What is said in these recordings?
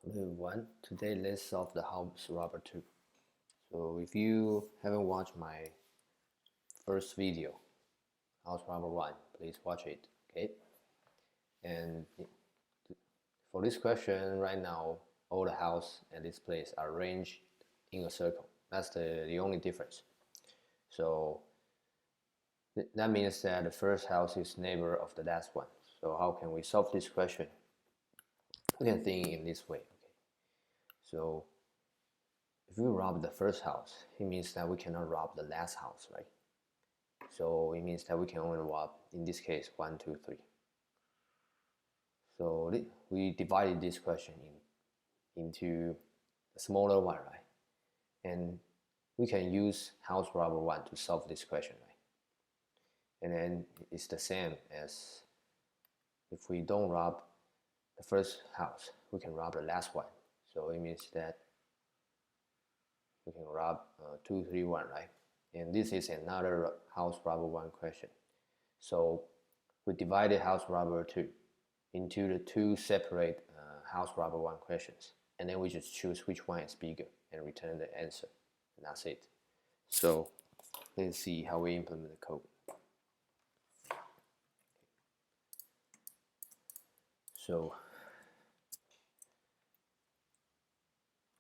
Hello everyone, today let's solve the house robber 2. So if you haven't watched my first video, house robber 1, please watch it, okay? And for this question, right now, all the house at this place are arranged in a circle. That's the only difference. So that means that the first house is neighbor of the last one. So how can we solve this question? We can think in this way, okay? So if we rob the first house, it means that we cannot rob the last house, right? So it means that we can only rob, in this case, 1, 2, 3. So we divided this question into a smaller one, right? And we can use house robber 1 to solve this question, right? And then it's the same as if we don't rob the first house, we can rob the last one. So it means that we can rob 2, 3, 1, right? And this is another house robber 1 question. So we divided house robber 2 into the two separate house robber 1 questions, and then we just choose which one is bigger and return the answer, and that's it. So let's see how we implement the code. So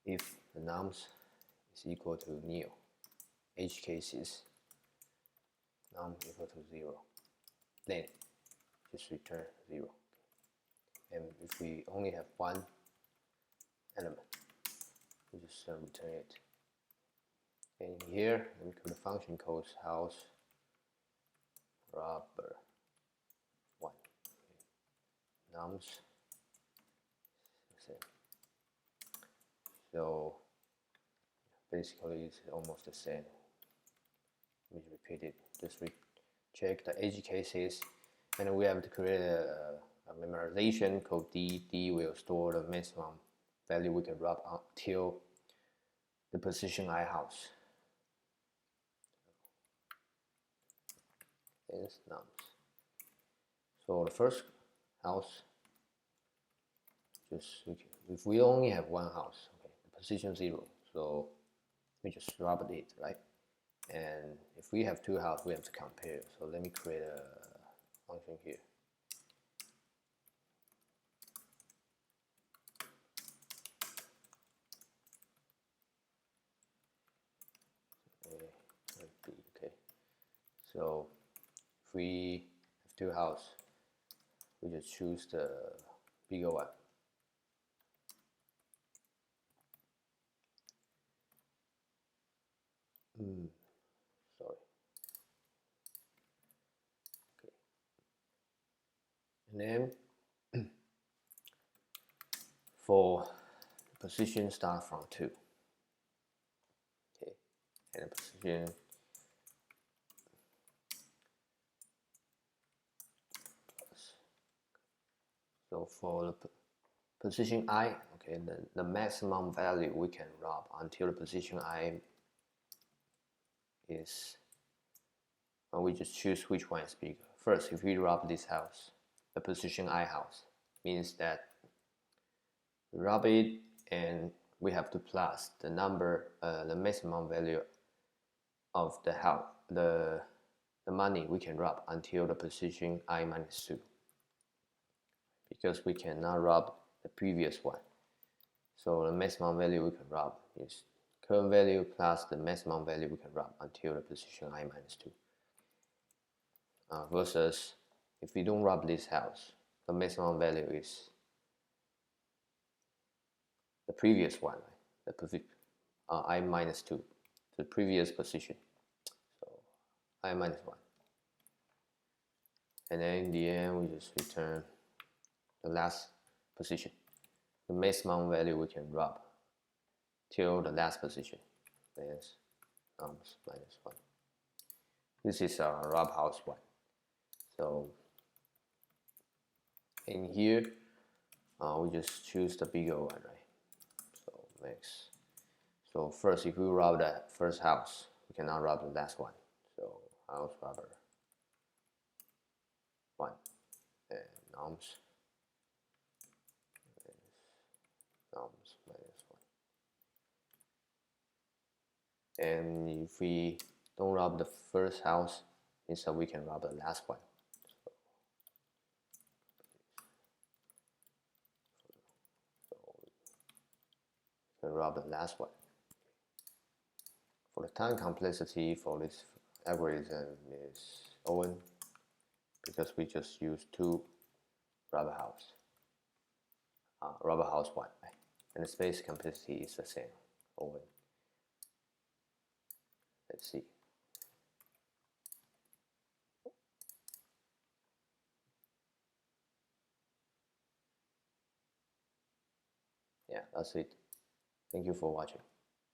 if the nums is equal to nil, edge cases num equal to 0, then just return 0. And if we only have one element, we just return it. And here, we call the function called house robber 1. Okay. Nums same. So basically, it's almost the same. Let me repeat it. Just check the edge cases, and we have to create a memorization called D. D will store the maximum value we can rob until the position I house. Is nums. So the first house, if we only have one house, okay, the position 0, so we just rob it, right? And if we have two houses, we have to compare. So let me create a function here. Okay. So if we have two houses, we just choose the bigger one. Sorry. Okay. And then for position start from 2. Okay. And the position so for the position I, okay, the maximum value we can rob until the position I is, we just choose which one is bigger. First, if we rob this house, the position I house, means that we rob it and we have to plus the number, the maximum value of the house, the money we can rob until the position I minus 2, because we cannot rob the previous one. So the maximum value we can rob is current value plus the maximum value we can rob until the position I minus 2. Versus if we don't rob this house, the maximum value is the previous one, right? The I minus 2, the previous position. So I minus 1. And then in the end, we just return the last position, the maximum value we can rob till the last position. That's nums minus 1. This is our rob house 1. So in here, we just choose the bigger one, right? So max. So first, if we rob the first house, we cannot rob the last one. So house robber 1 and nums nums minus 1. And if we don't rub the first house, means that we can rub the last one. So we can rub the last one. For the time complexity for this algorithm is O(n), because we just use 2 rubber house 1, and the space complexity is the same, O(n). Let's see. Yeah, that's it. Thank you for watching.